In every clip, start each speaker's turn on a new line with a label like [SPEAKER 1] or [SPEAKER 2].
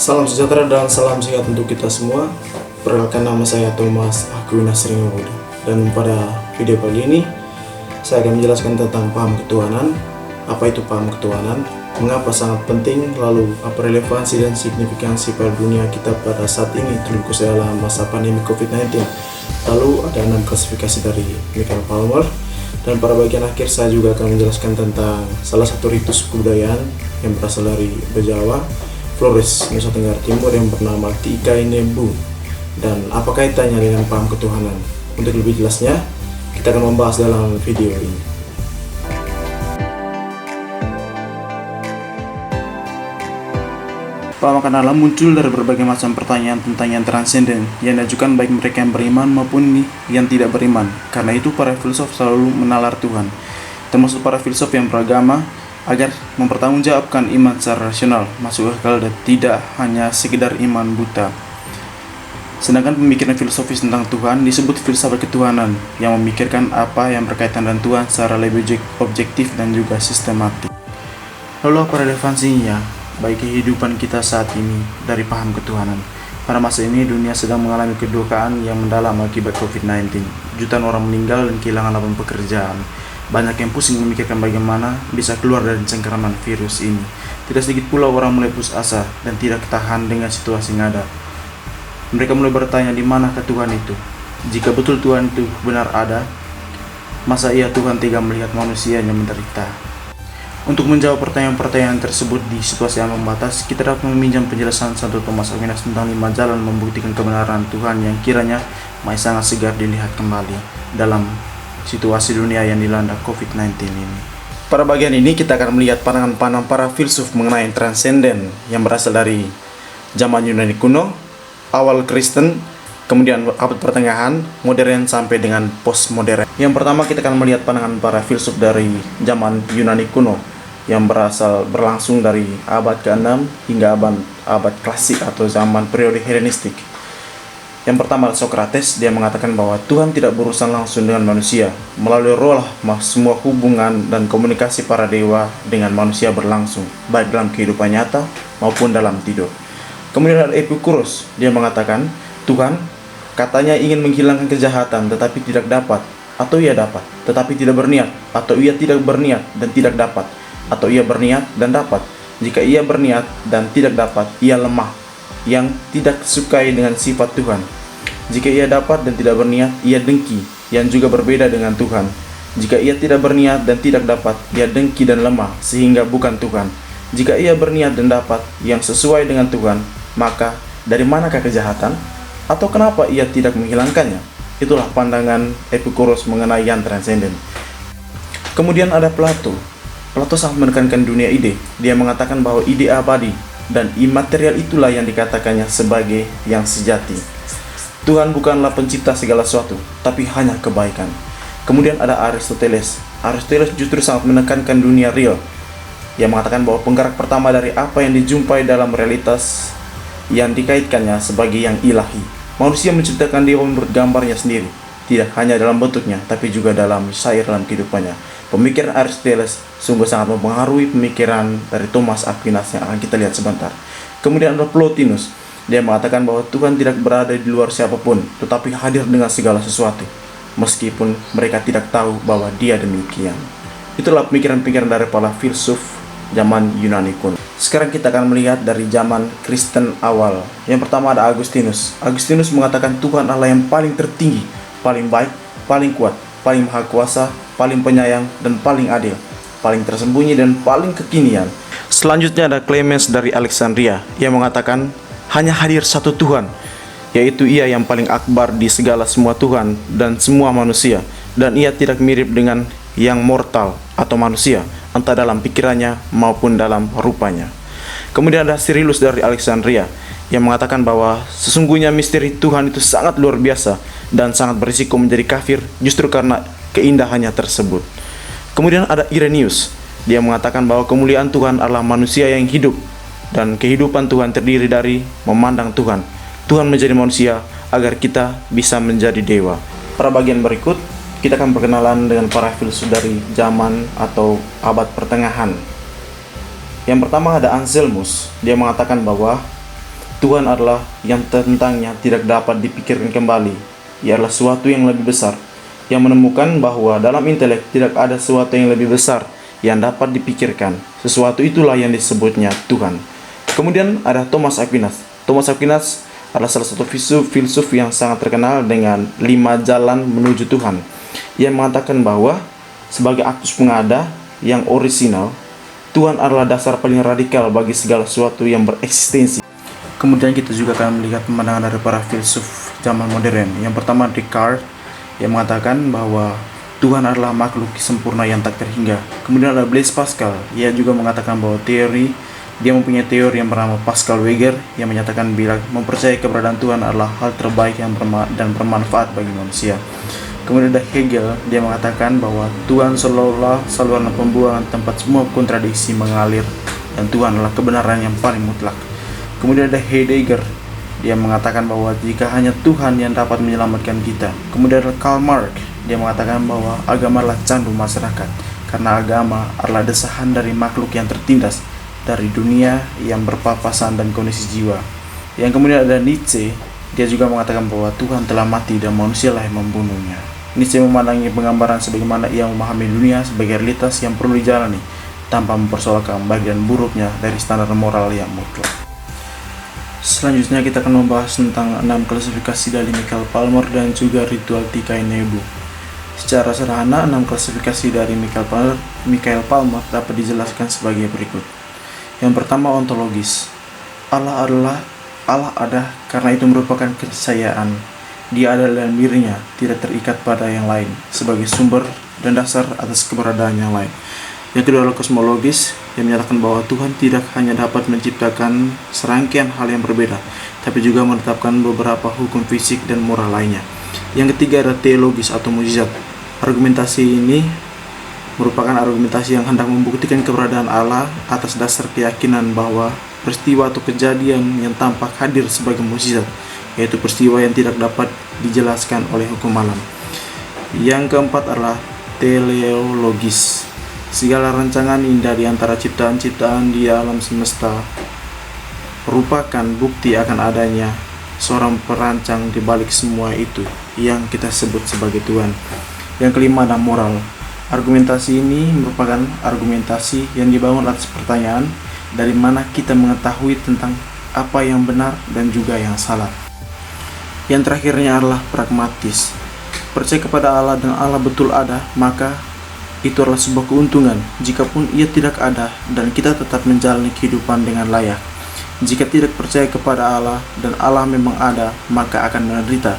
[SPEAKER 1] Salam sejahtera dan salam sehat untuk kita semua. Perkenalkan, nama saya Thomas Aquinas Ringowodo. Dan pada video kali ini saya akan menjelaskan tentang paham ketuhanan. Apa itu paham ketuhanan? Mengapa sangat penting? Lalu apa relevansi dan signifikansi pada dunia kita pada saat ini, terkhusus dalam masa pandemi COVID-19? Lalu ada 6 klasifikasi dari Michael Palmer. Dan pada bagian akhir saya juga akan menjelaskan tentang salah satu ritus kebudayaan yang berasal dari Bejawa, Flores, Nusa Tenggara Timur yang bernama Tikai Nebu. Dan apa kaitannya dengan paham ketuhanan? Untuk lebih jelasnya, kita akan membahas dalam video ini. Paham akan alam muncul dari berbagai macam pertanyaan-pertanyaan transenden yang diajukan baik mereka yang beriman maupun yang tidak beriman. Karena itu para filsuf selalu menalar Tuhan, termasuk para filsuf yang beragama, agar mempertanggungjawabkan iman secara rasional, masuk akal, dan tidak hanya sekedar iman buta. Sedangkan pemikiran filosofis tentang Tuhan disebut filsafat ketuhanan, yang memikirkan apa yang berkaitan dengan Tuhan secara lebih objektif dan juga sistematik. Lalu apa relevansinya bagi kehidupan kita saat ini dari paham ketuhanan? Pada masa ini dunia sedang mengalami kedukaan yang mendalam akibat COVID-19. Jutaan orang meninggal dan kehilangan lapangan pekerjaan. Banyak yang pusing memikirkan bagaimana bisa keluar dari cengkeraman virus ini. Tidak sedikit pula orang mulai putus asa dan tidak tahan dengan situasi yang ada. Mereka mulai bertanya, di manakah Tuhan itu? Jika betul Tuhan itu benar ada, masa iya Tuhan tega melihat manusianya menderita? Untuk menjawab pertanyaan-pertanyaan tersebut di situasi yang membatas, kita dapat meminjam penjelasan Santo Thomas Aquinas tentang 5 jalan membuktikan kebenaran Tuhan yang kiranya masih sangat segar dilihat kembali dalam situasi dunia yang dilanda COVID-19 ini. Pada bagian ini kita akan melihat pandangan-pandangan para filsuf mengenai transenden yang berasal dari zaman Yunani kuno, awal Kristen, kemudian abad pertengahan, modern sampai dengan postmodern. Yang pertama kita akan melihat pandangan para filsuf dari zaman Yunani kuno yang berlangsung dari abad ke-6 hingga abad klasik atau zaman periode Helenistik. Yang pertama Socrates, dia mengatakan bahwa Tuhan tidak berurusan langsung dengan manusia. Melalui roh lah semua hubungan dan komunikasi para dewa dengan manusia berlangsung, baik dalam kehidupan nyata maupun dalam tidur. Kemudian ada Epicurus, dia mengatakan Tuhan katanya ingin menghilangkan kejahatan tetapi tidak dapat, atau ia dapat tetapi tidak berniat, atau ia tidak berniat dan tidak dapat, atau ia berniat dan dapat. Jika ia berniat dan tidak dapat, ia lemah, yang tidak sukai dengan sifat Tuhan. Jika ia dapat dan tidak berniat, ia dengki, yang juga berbeda dengan Tuhan. Jika ia tidak berniat dan tidak dapat, ia dengki dan lemah, sehingga bukan Tuhan. Jika ia berniat dan dapat, yang sesuai dengan Tuhan, maka dari manakah kejahatan? Atau kenapa ia tidak menghilangkannya? Itulah pandangan Epicurus mengenai yang transenden. Kemudian ada Plato. Plato sangat menekankan dunia ide. Dia mengatakan bahwa ide abadi dan imaterial itulah yang dikatakannya sebagai yang sejati. Tuhan bukanlah pencipta segala sesuatu, tapi hanya kebaikan. Kemudian ada Aristoteles. Aristoteles justru sangat menekankan dunia real. Ia mengatakan bahwa penggerak pertama dari apa yang dijumpai dalam realitas yang dikaitkannya sebagai yang ilahi. Manusia menciptakan dewa menurut gambarnya sendiri, tidak hanya dalam bentuknya, tapi juga dalam syair dalam kehidupannya. Pemikiran Aristoteles sungguh sangat mempengaruhi pemikiran dari Thomas Aquinas yang akan kita lihat sebentar. Kemudian ada Plotinus. Dia mengatakan bahwa Tuhan tidak berada di luar siapapun, tetapi hadir dengan segala sesuatu, meskipun mereka tidak tahu bahwa dia demikian. Itulah pemikiran-pemikiran dari para filsuf zaman Yunani kuno. Sekarang kita akan melihat dari zaman Kristen awal. Yang pertama ada Agustinus. Agustinus mengatakan Tuhan Allah yang paling tertinggi, paling baik, paling kuat, paling maha kuasa, paling penyayang, dan paling adil, paling tersembunyi dan paling kekinian. Selanjutnya ada Clemens dari Alexandria. Ia mengatakan hanya hadir satu Tuhan, yaitu ia yang paling akbar di segala semua Tuhan dan semua manusia, dan ia tidak mirip dengan yang mortal atau manusia, entah dalam pikirannya maupun dalam rupanya. Kemudian ada Cyrillus dari Alexandria yang mengatakan bahwa sesungguhnya misteri Tuhan itu sangat luar biasa dan sangat berisiko menjadi kafir justru karena keindahannya tersebut. Kemudian ada Irenaeus. Dia mengatakan bahwa kemuliaan Tuhan adalah manusia yang hidup, dan kehidupan Tuhan terdiri dari memandang Tuhan. Tuhan menjadi manusia agar kita bisa menjadi dewa. Pada bagian berikut kita akan berkenalan dengan para filsuf dari zaman atau abad pertengahan. Yang pertama ada Anselmus. Dia mengatakan bahwa Tuhan adalah yang tentangnya tidak dapat dipikirkan kembali. Ia adalah sesuatu yang lebih besar, yang menemukan bahwa dalam intelek tidak ada sesuatu yang lebih besar yang dapat dipikirkan. Sesuatu itulah yang disebutnya Tuhan. Kemudian ada Thomas Aquinas. Thomas Aquinas adalah salah satu filsuf yang sangat terkenal dengan 5 jalan menuju Tuhan. Ia mengatakan bahwa sebagai aktus pengada yang orisinal, Tuhan adalah dasar paling radikal bagi segala sesuatu yang bereksistensi. Kemudian kita juga akan melihat pemandangan dari para filsuf zaman modern. Yang pertama Descartes, yang mengatakan bahwa Tuhan adalah makhluk sempurna yang tak terhingga. Kemudian ada Blaise Pascal, ia juga mengatakan bahwa dia mempunyai teori yang bernama Pascal-Weger yang menyatakan bila mempercayai keberadaan Tuhan adalah hal terbaik dan bermanfaat bagi manusia. Kemudian ada Hegel, dia mengatakan bahwa Tuhan seolah-olah saluran pembuangan tempat semua kontradiksi mengalir dan Tuhan adalah kebenaran yang paling mutlak. Kemudian ada Heidegger, dia mengatakan bahwa jika hanya Tuhan yang dapat menyelamatkan kita. Kemudian ada Karl Marx, dia mengatakan bahwa agama adalah candu masyarakat karena agama adalah desahan dari makhluk yang tertindas dari dunia yang berpapasan dan kondisi jiwa. Yang kemudian ada Nietzsche, dia juga mengatakan bahwa Tuhan telah mati dan manusialah yang membunuhnya. Nietzsche memandangi penggambaran sebagaimana ia memahami dunia sebagai realitas yang perlu dijalani tanpa mempersoalkan baik dan buruknya dari standar moral yang mutlak. Selanjutnya kita akan membahas tentang 6 klasifikasi dari Michael Palmer dan juga ritual Tikai Nebu. Secara sederhana, 6 klasifikasi dari Michael Palmer dapat dijelaskan sebagai berikut. Yang pertama, ontologis. Allah ada karena itu merupakan keniscayaan. Dia ada dalam dirinya, tidak terikat pada yang lain, sebagai sumber dan dasar atas keberadaan yang lain. Yang kedua adalah kosmologis, yang menyatakan bahwa Tuhan tidak hanya dapat menciptakan serangkaian hal yang berbeda, tapi juga menetapkan beberapa hukum fisik dan moral lainnya. Yang ketiga adalah teologis atau mukjizat. Argumentasi ini merupakan argumentasi yang hendak membuktikan keberadaan Allah atas dasar keyakinan bahwa peristiwa atau kejadian yang tampak hadir sebagai mukjizat, yaitu peristiwa yang tidak dapat dijelaskan oleh hukum alam. Yang keempat adalah teleologis. Segala rancangan indah di antara ciptaan-ciptaan di alam semesta merupakan bukti akan adanya seorang perancang di balik semua itu yang kita sebut sebagai Tuhan. Yang kelima adalah moral. Argumentasi ini merupakan argumentasi yang dibangun atas pertanyaan dari mana kita mengetahui tentang apa yang benar dan juga yang salah. Yang terakhirnya adalah pragmatis. Percaya kepada Allah dan Allah betul ada, maka itu adalah sebuah keuntungan. Jikapun ia tidak ada dan kita tetap menjalani kehidupan dengan layak. Jika tidak percaya kepada Allah dan Allah memang ada, maka akan menderita.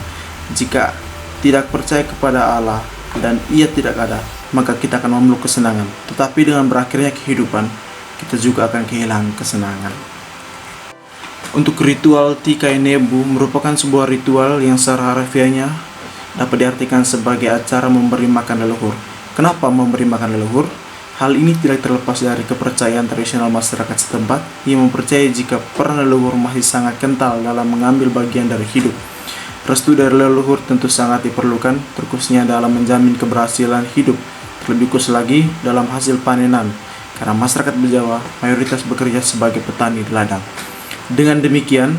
[SPEAKER 1] Jika tidak percaya kepada Allah dan ia tidak ada, maka kita akan memeluk kesenangan. Tetapi dengan berakhirnya kehidupan, kita juga akan kehilangan kesenangan. Untuk ritual Tikai Nebu merupakan sebuah ritual yang secara harfiahnya dapat diartikan sebagai acara memberi makan leluhur. Kenapa memberi makan leluhur? Hal ini tidak terlepas dari kepercayaan tradisional masyarakat setempat yang mempercayai jika peran leluhur masih sangat kental dalam mengambil bagian dari hidup. Restu dari leluhur tentu sangat diperlukan, terkhususnya dalam menjamin keberhasilan hidup, terlebih khusus lagi dalam hasil panenan, karena masyarakat Bejawa mayoritas bekerja sebagai petani di ladang. Dengan demikian,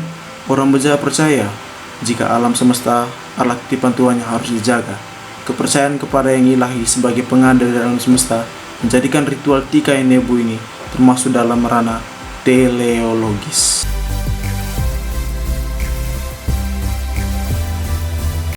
[SPEAKER 1] orang Bejawa percaya jika alam semesta adalah titipan Tuhan yang harus dijaga. Kepercayaan kepada yang ilahi sebagai pengada dari alam semesta menjadikan ritual Tikai Nebu ini termasuk dalam ranah teleologis.